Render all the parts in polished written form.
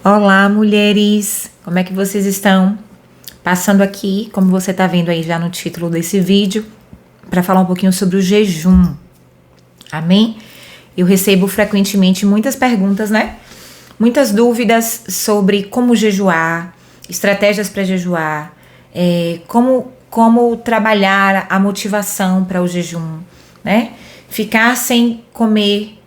Olá, mulheres! Como é que vocês estão? Passando aqui, como você está vendo aí já no título desse vídeo, para falar um pouquinho sobre o jejum. Amém? Eu recebo frequentemente muitas perguntas, né? Muitas dúvidas sobre como jejuar, estratégias para jejuar, como trabalhar a motivação para o jejum, né? Ficar sem comer,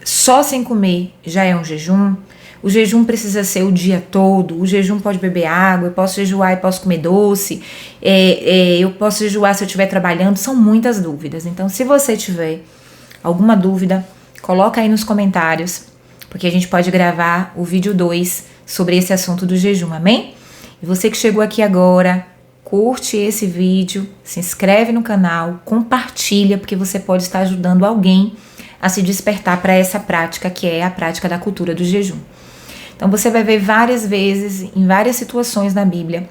só sem comer, já é um jejum. O jejum precisa ser o dia todo. O jejum pode beber água. Eu posso jejuar e posso comer doce. Eu posso jejuar se eu estiver trabalhando. São muitas dúvidas. Então, se você tiver alguma dúvida, coloca aí nos comentários, porque a gente pode gravar o vídeo 2 sobre esse assunto do jejum, amém? E você que chegou aqui agora, curte esse vídeo, se inscreve no canal, compartilha, porque você pode estar ajudando alguém a se despertar para essa prática, que é a prática da cultura do jejum. Então você vai ver várias vezes, em várias situações na Bíblia,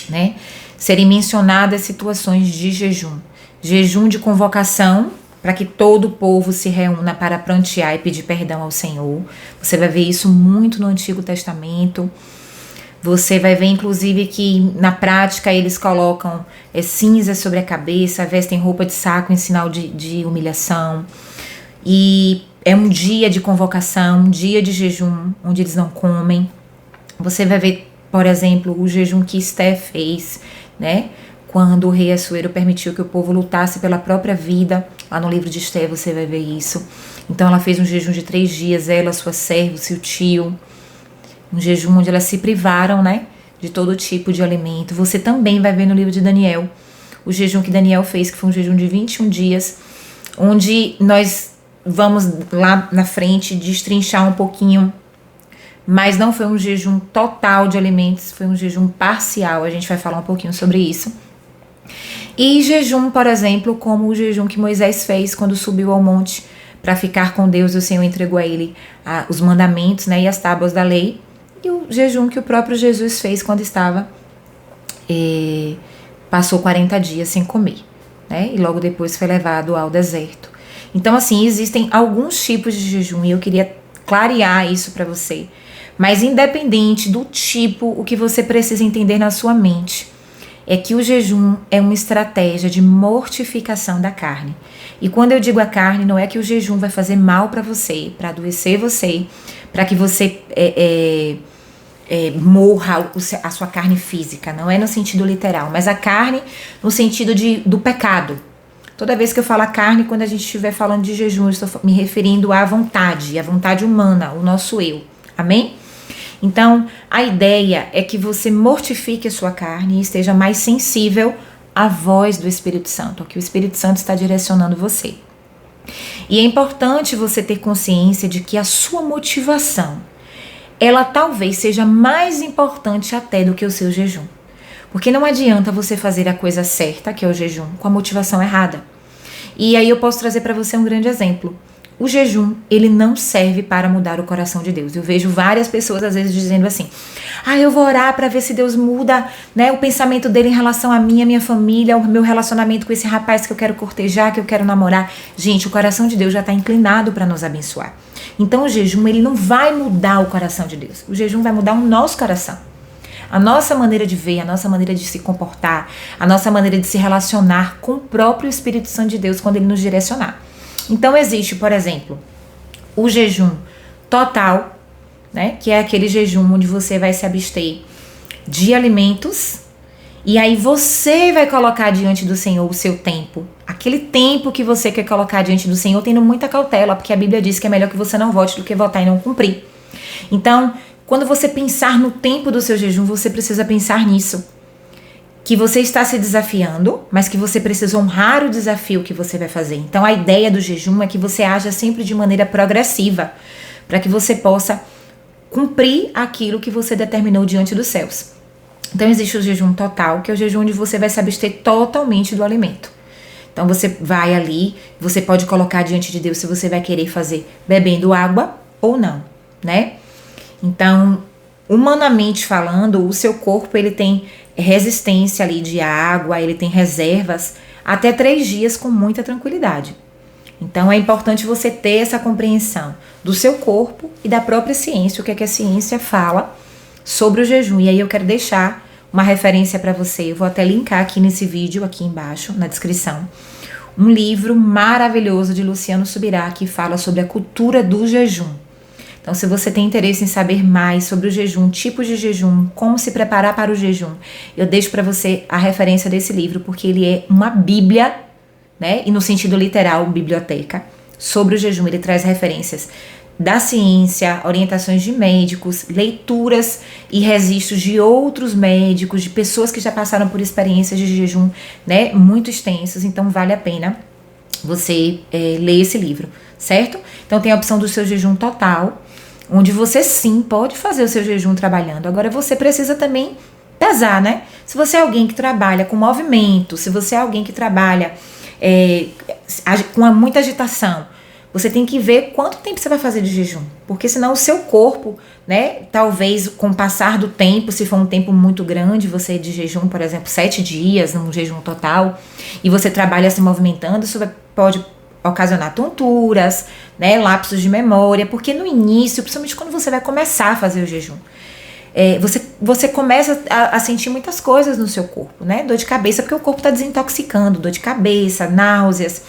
né, serem mencionadas situações de jejum. Jejum de convocação, para que todo o povo se reúna para prantear e pedir perdão ao Senhor. Você vai ver isso muito no Antigo Testamento. Você vai ver, inclusive, que na prática eles colocam cinzas sobre a cabeça, vestem roupa de saco em sinal de humilhação. E é um dia de convocação, um dia de jejum, onde eles não comem. Você vai ver, por exemplo, o jejum que Esté fez, né? Quando o rei Assuero permitiu que o povo lutasse pela própria vida. Lá no livro de Esté você vai ver isso. Então ela fez um jejum de 3 dias, ela, sua serva, seu tio. Um jejum onde elas se privaram, né? De todo tipo de alimento. Você também vai ver no livro de Daniel o jejum que Daniel fez, que foi um jejum de 21 dias, onde nós vamos lá na frente destrinchar um pouquinho, mas não foi um jejum total de alimentos, foi um jejum parcial, a gente vai falar um pouquinho sobre isso. E jejum, por exemplo, como o jejum que Moisés fez quando subiu ao monte para ficar com Deus, o Senhor entregou a ele os mandamentos, né, e as tábuas da lei, e o jejum que o próprio Jesus fez quando passou 40 dias sem comer, né, e logo depois foi levado ao deserto. Então, assim, existem alguns tipos de jejum e eu queria clarear isso para você. Mas independente do tipo, o que você precisa entender na sua mente é que o jejum é uma estratégia de mortificação da carne. E quando eu digo a carne, não é que o jejum vai fazer mal para você, para adoecer você, para que você morra a sua carne física. Não é no sentido literal, mas a carne no sentido do pecado. Toda vez que eu falo carne, quando a gente estiver falando de jejum, eu estou me referindo à vontade humana, o nosso eu. Amém? Então, a ideia é que você mortifique a sua carne e esteja mais sensível à voz do Espírito Santo, ao que o Espírito Santo está direcionando você. E é importante você ter consciência de que a sua motivação, ela talvez seja mais importante até do que o seu jejum. Porque não adianta você fazer a coisa certa, que é o jejum, com a motivação errada. E aí eu posso trazer para você um grande exemplo. O jejum, ele não serve para mudar o coração de Deus. Eu vejo várias pessoas às vezes dizendo assim: eu vou orar para ver se Deus muda, né, o pensamento dele em relação a mim, a minha família, o meu relacionamento com esse rapaz que eu quero cortejar, que eu quero namorar. Gente, o coração de Deus já está inclinado para nos abençoar. Então o jejum, ele não vai mudar o coração de Deus. O jejum vai mudar o nosso coração. A nossa maneira de ver, a nossa maneira de se comportar, a nossa maneira de se relacionar com o próprio Espírito Santo de Deus quando ele nos direcionar. Então existe, por exemplo, o jejum total, né, que é aquele jejum onde você vai se abster de alimentos e aí você vai colocar diante do Senhor o seu tempo. Aquele tempo que você quer colocar diante do Senhor, tendo muita cautela, porque a Bíblia diz que é melhor que você não vote do que votar e não cumprir. Então, quando você pensar no tempo do seu jejum, você precisa pensar nisso. Que você está se desafiando, mas que você precisa honrar o desafio que você vai fazer. Então a ideia do jejum é que você haja sempre de maneira progressiva, para que você possa cumprir aquilo que você determinou diante dos céus. Então existe o jejum total, que é o jejum onde você vai se abster totalmente do alimento. Então você vai ali, você pode colocar diante de Deus se você vai querer fazer bebendo água ou não, né? Então, humanamente falando, o seu corpo ele tem resistência ali de água, ele tem reservas até 3 dias com muita tranquilidade. Então é importante você ter essa compreensão do seu corpo e da própria ciência, o que é que a ciência fala sobre o jejum. E aí eu quero deixar uma referência para você, eu vou até linkar aqui nesse vídeo, aqui embaixo, na descrição, um livro maravilhoso de Luciano Subirá, que fala sobre a cultura do jejum. Então, se você tem interesse em saber mais sobre o jejum, tipos de jejum, como se preparar para o jejum, eu deixo para você a referência desse livro, porque ele é uma bíblia, né? E no sentido literal, biblioteca, sobre o jejum. Ele traz referências da ciência, orientações de médicos, leituras e registros de outros médicos, de pessoas que já passaram por experiências de jejum, né, muito extensas. Então vale a pena você ler esse livro, certo? Então tem a opção do seu jejum total, onde você sim pode fazer o seu jejum trabalhando. Agora você precisa também pesar, né? Se você é alguém que trabalha com movimento, se você é alguém que trabalha com muita agitação, você tem que ver quanto tempo você vai fazer de jejum, porque senão o seu corpo, né, talvez com o passar do tempo, se for um tempo muito grande, você de jejum, por exemplo, 7 dias, num jejum total, e você trabalha se movimentando, isso pode ocasionar tonturas, né, lapsos de memória, porque no início, principalmente quando você vai começar a fazer o jejum, você começa a sentir muitas coisas no seu corpo, né, dor de cabeça, porque o corpo está desintoxicando, dor de cabeça, náuseas,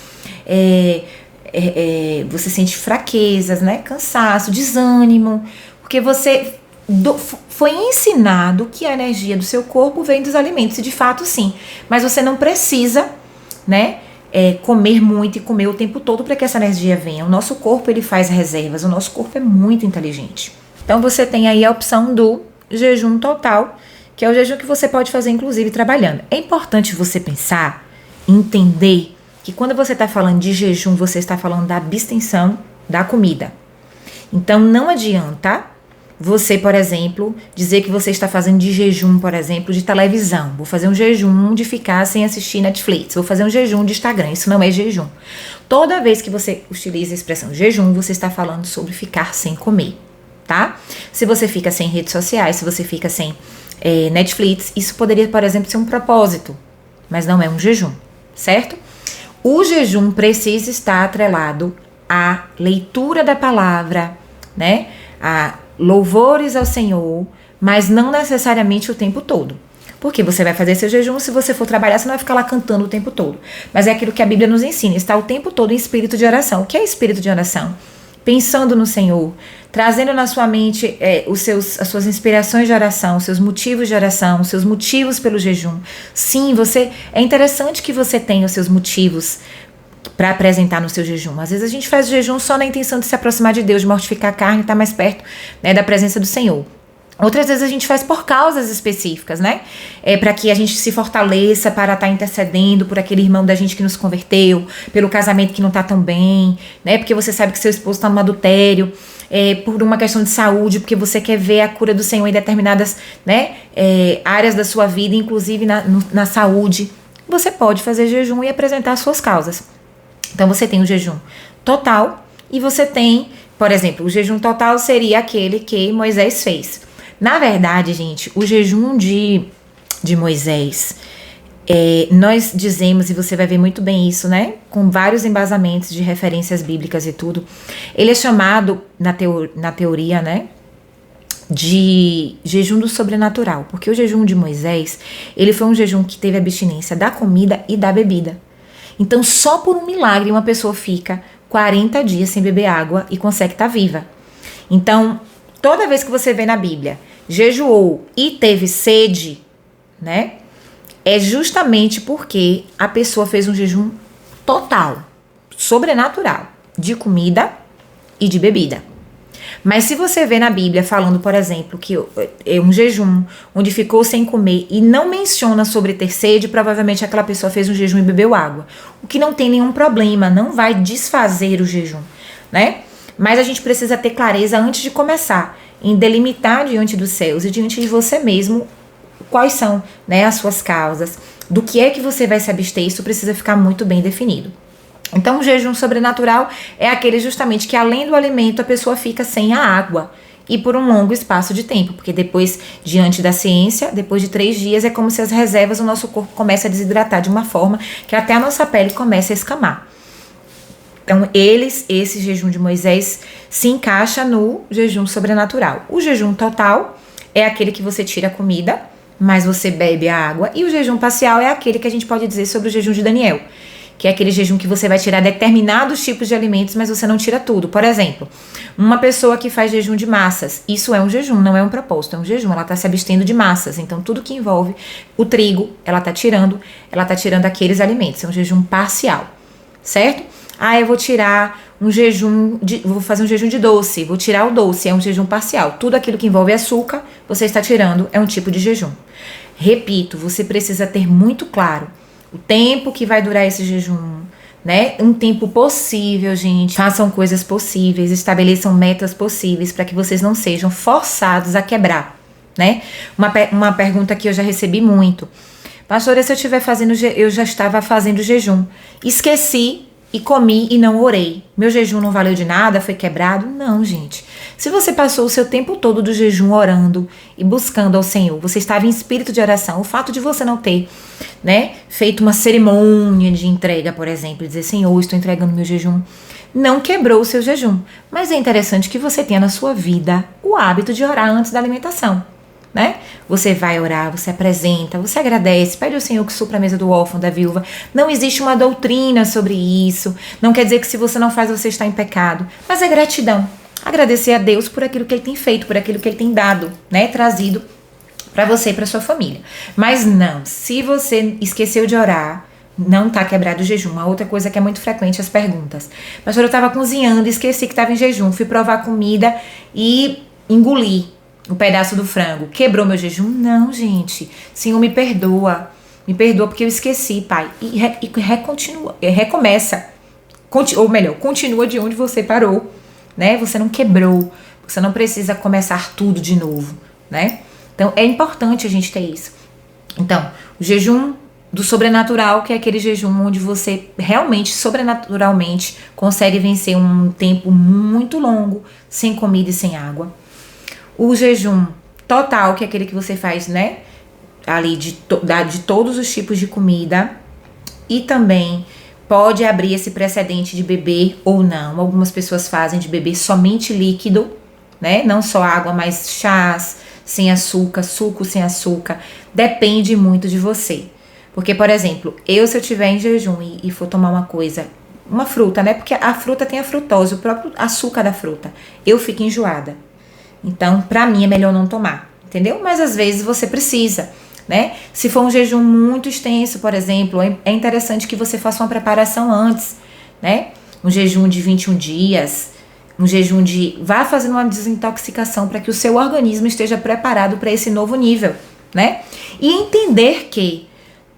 você sente fraquezas, né? Cansaço, desânimo, porque você foi ensinado que a energia do seu corpo vem dos alimentos, e de fato sim, mas você não precisa, né, comer muito e comer o tempo todo para que essa energia venha. O nosso corpo, ele faz reservas, o nosso corpo é muito inteligente. Então você tem aí a opção do jejum total, que é o jejum que você pode fazer inclusive trabalhando. É importante você pensar, entender que quando você está falando de jejum, você está falando da abstenção da comida. Então, não adianta você, por exemplo, dizer que você está fazendo de jejum, por exemplo, de televisão. Vou fazer um jejum de ficar sem assistir Netflix. Vou fazer um jejum de Instagram. Isso não é jejum. Toda vez que você utiliza a expressão jejum, você está falando sobre ficar sem comer, tá? Se você fica sem redes sociais, se você fica sem Netflix, isso poderia, por exemplo, ser um propósito, mas não é um jejum, certo? O jejum precisa estar atrelado à leitura da palavra, né? A louvores ao Senhor, mas não necessariamente o tempo todo. Porque você vai fazer seu jejum, se você for trabalhar, você não vai ficar lá cantando o tempo todo. Mas é aquilo que a Bíblia nos ensina, está o tempo todo em espírito de oração. O que é espírito de oração? Pensando no Senhor, trazendo na sua mente as suas inspirações de oração, os seus motivos de oração, os seus motivos pelo jejum. Sim, é interessante que você tenha os seus motivos para apresentar no seu jejum. Às vezes a gente faz o jejum só na intenção de se aproximar de Deus, de mortificar a carne, estar mais perto, né, da presença do Senhor. Outras vezes a gente faz por causas específicas, né? Para que a gente se fortaleça para estar intercedendo por aquele irmão da gente que nos converteu, pelo casamento que não tá tão bem, né? Porque você sabe que seu esposo tá no adultério, por uma questão de saúde, porque você quer ver a cura do Senhor em determinadas, né, áreas da sua vida, inclusive na saúde. Você pode fazer jejum e apresentar as suas causas. Então você tem o jejum total e você tem, por exemplo, o jejum total seria aquele que Moisés fez. Na verdade, gente, o jejum de Moisés, nós dizemos, e você vai ver muito bem isso, né? Com vários embasamentos de referências bíblicas e tudo. Ele é chamado, na teoria, né? De jejum do sobrenatural. Porque o jejum de Moisés, ele foi um jejum que teve abstinência da comida e da bebida. Então, só por um milagre, uma pessoa fica 40 dias sem beber água e consegue estar viva. Então, toda vez que você vê na Bíblia, jejuou e teve sede, né? É justamente porque a pessoa fez um jejum total, sobrenatural, de comida e de bebida. Mas se você vê na Bíblia falando, por exemplo, que é um jejum onde ficou sem comer e não menciona sobre ter sede, provavelmente aquela pessoa fez um jejum e bebeu água. O que não tem nenhum problema, não vai desfazer o jejum, né? Mas a gente precisa ter clareza antes de começar, em delimitar diante dos céus e diante de você mesmo quais são, né, as suas causas, do que é que você vai se abster. Isso precisa ficar muito bem definido. Então, o jejum sobrenatural é aquele justamente que além do alimento a pessoa fica sem a água e por um longo espaço de tempo, porque depois, diante da ciência, depois de 3 dias é como se as reservas do nosso corpo comecem a desidratar de uma forma que até a nossa pele começa a escamar. Então, esse jejum de Moisés se encaixa no jejum sobrenatural. O jejum total é aquele que você tira a comida, mas você bebe a água. E o jejum parcial é aquele que a gente pode dizer sobre o jejum de Daniel, que é aquele jejum que você vai tirar determinados tipos de alimentos, mas você não tira tudo. Por exemplo, uma pessoa que faz jejum de massas, isso é um jejum, não é um propósito, é um jejum. Ela está se abstendo de massas, então tudo que envolve o trigo, ela está tirando aqueles alimentos. É um jejum parcial, certo? Eu vou tirar vou fazer um jejum de doce, vou tirar o doce, é um jejum parcial. Tudo aquilo que envolve açúcar, você está tirando, é um tipo de jejum. Repito, você precisa ter muito claro o tempo que vai durar esse jejum, né? Um tempo possível, gente. Façam coisas possíveis, estabeleçam metas possíveis para que vocês não sejam forçados a quebrar, né? Uma pergunta que eu já recebi muito. Pastora, se eu já estava fazendo jejum, esqueci e comi e não orei. Meu jejum não valeu de nada, foi quebrado? Não, gente. Se você passou o seu tempo todo do jejum orando e buscando ao Senhor, você estava em espírito de oração, o fato de você não ter, né, feito uma cerimônia de entrega, por exemplo, e dizer, Senhor, estou entregando meu jejum, não quebrou o seu jejum. Mas é interessante que você tenha na sua vida o hábito de orar antes da alimentação, né? Você vai orar, você apresenta, você agradece, pede ao Senhor que supra a mesa do órfão, da viúva. Não existe uma doutrina sobre isso. Não quer dizer que se você não faz, você está em pecado. Mas é gratidão. Agradecer a Deus por aquilo que Ele tem feito, por aquilo que Ele tem dado, né? Trazido para você e para sua família. Mas não, se você esqueceu de orar, não tá quebrado o jejum. Uma outra coisa que é muito frequente, as perguntas. Pastor, eu estava cozinhando e esqueci que estava em jejum. Fui provar a comida e engoli um pedaço do frango. Quebrou meu jejum? Não, gente. Senhor, me perdoa. Me perdoa porque eu esqueci, Pai. E recomeça. Ou melhor, continua de onde você parou, né? Você não quebrou. Você não precisa começar tudo de novo, né? Então, é importante a gente ter isso. Então, o jejum do sobrenatural, que é aquele jejum onde você realmente, sobrenaturalmente, consegue vencer um tempo muito longo, sem comida e sem água. O jejum total, que é aquele que você faz, né, ali de todos os tipos de comida. E também pode abrir esse precedente de beber ou não. Algumas pessoas fazem de beber somente líquido, né, não só água, mas chás sem açúcar, suco sem açúcar. Depende muito de você. Porque, por exemplo, se eu estiver em jejum e for tomar uma fruta, né, porque a fruta tem a frutose, o próprio açúcar da fruta, eu fico enjoada. Então, pra mim, é melhor não tomar, entendeu? Mas às vezes você precisa, né? Se for um jejum muito extenso, por exemplo, é interessante que você faça uma preparação antes, né? Um jejum de 21 dias, vá fazendo uma desintoxicação para que o seu organismo esteja preparado para esse novo nível, né? E entender que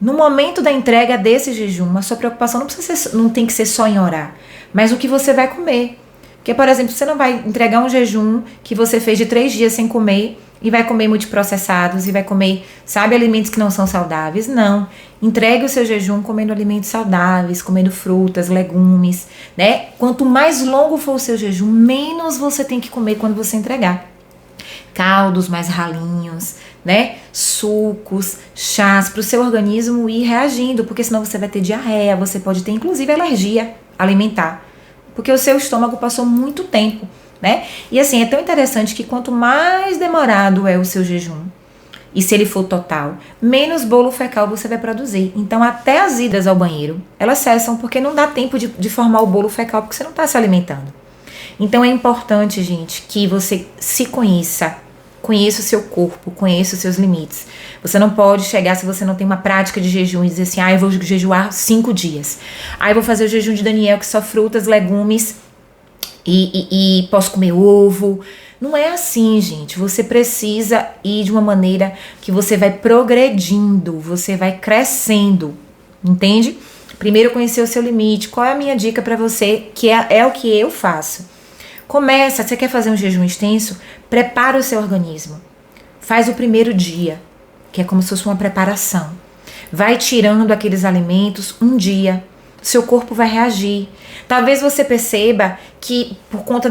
no momento da entrega desse jejum, a sua preocupação não tem que ser só em orar, mas o que você vai comer. Porque, por exemplo, você não vai entregar um jejum que você fez de 3 dias sem comer e vai comer multiprocessados e vai comer, sabe, alimentos que não são saudáveis. Não. Entregue o seu jejum comendo alimentos saudáveis, comendo frutas, legumes, né? Quanto mais longo for o seu jejum, menos você tem que comer quando você entregar. Caldos mais ralinhos, né? Sucos, chás, para o seu organismo ir reagindo, porque senão você vai ter diarreia, você pode ter inclusive alergia alimentar. Porque o seu estômago passou muito tempo, né? E assim, é tão interessante que quanto mais demorado é o seu jejum, e se ele for total, menos bolo fecal você vai produzir. Então, até as idas ao banheiro, elas cessam, porque não dá tempo de formar o bolo fecal, porque você não está se alimentando. Então, é importante, gente, que você se conheça o seu corpo, conheça os seus limites. Você não pode chegar, se você não tem uma prática de jejum, e dizer assim, eu vou jejuar 5 dias. Eu vou fazer o jejum de Daniel, que só frutas, legumes e posso comer ovo. Não é assim, gente. Você precisa ir de uma maneira que você vai progredindo, você vai crescendo, entende? Primeiro conhecer o seu limite. Qual é a minha dica para você, que é o que eu faço? Começa, você quer fazer um jejum extenso? Prepara o seu organismo. Faz o primeiro dia, que é como se fosse uma preparação. Vai tirando aqueles alimentos um dia. Seu corpo vai reagir. Talvez você perceba que por conta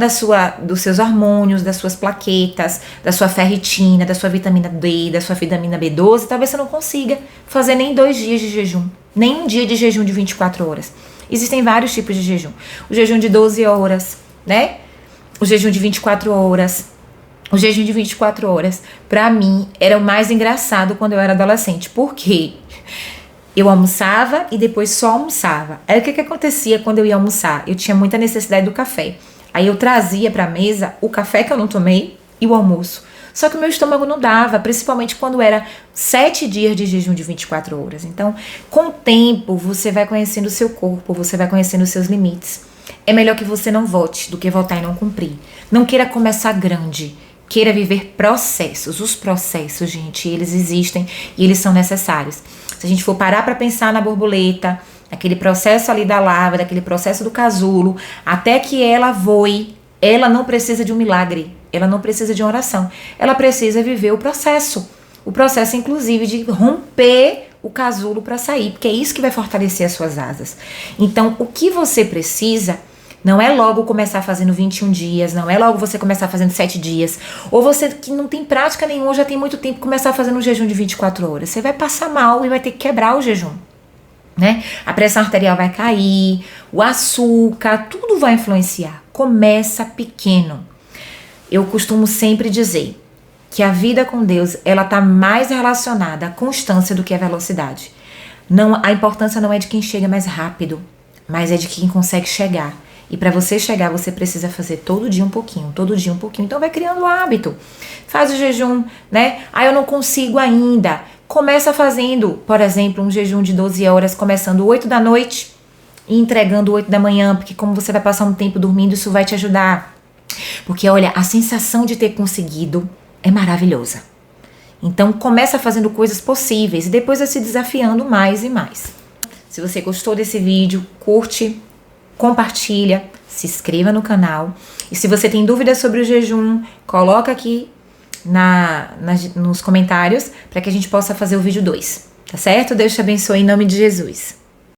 dos seus hormônios, das suas plaquetas, da sua ferritina, da sua vitamina D, da sua vitamina B12, talvez você não consiga fazer nem 2 dias de jejum, nem um dia de jejum de 24 horas. Existem vários tipos de jejum. O jejum de 12 horas, né? O jejum de 24 horas. O jejum de 24 horas, pra mim, era o mais engraçado quando eu era adolescente. Por quê? Eu almoçava e depois só almoçava. Aí o que acontecia quando eu ia almoçar? Eu tinha muita necessidade do café. Aí eu trazia pra mesa o café que eu não tomei e o almoço. Só que o meu estômago não dava, principalmente quando era 7 dias de jejum de 24 horas. Então, com o tempo, você vai conhecendo o seu corpo, você vai conhecendo os seus limites. É melhor que você não volte do que voltar e não cumprir. Não queira começar grande. Queira viver processos. Os processos, gente, eles existem e eles são necessários. Se a gente for parar para pensar na borboleta, aquele processo ali da larva, daquele processo do casulo, até que ela voe, ela não precisa de um milagre, ela não precisa de uma oração. Ela precisa viver o processo. O processo, inclusive, de romper o casulo para sair, porque é isso que vai fortalecer as suas asas. Então, o que você precisa não é logo começar fazendo 21 dias, não é logo você começar fazendo 7 dias, ou você que não tem prática nenhuma, já tem muito tempo, começar fazendo um jejum de 24 horas. Você vai passar mal e vai ter que quebrar o jejum, né? A pressão arterial vai cair, o açúcar, tudo vai influenciar. Começa pequeno. Eu costumo sempre dizer que a vida com Deus, ela tá mais relacionada à constância do que à velocidade. Não, a importância não é de quem chega mais rápido, mas é de quem consegue chegar. E para você chegar, você precisa fazer todo dia um pouquinho, todo dia um pouquinho. Então vai criando o hábito. Faz o jejum, né? Ah, eu não consigo ainda. Começa fazendo, por exemplo, um jejum de 12 horas, começando 8 da noite e entregando 8 da manhã, porque como você vai passar um tempo dormindo, isso vai te ajudar. Porque, olha, a sensação de ter conseguido é maravilhosa. Então, começa fazendo coisas possíveis e depois vai se desafiando mais e mais. Se você gostou desse vídeo, curte, compartilha, se inscreva no canal. E se você tem dúvidas sobre o jejum, coloca aqui nos comentários para que a gente possa fazer o vídeo 2, tá certo? Deus te abençoe em nome de Jesus.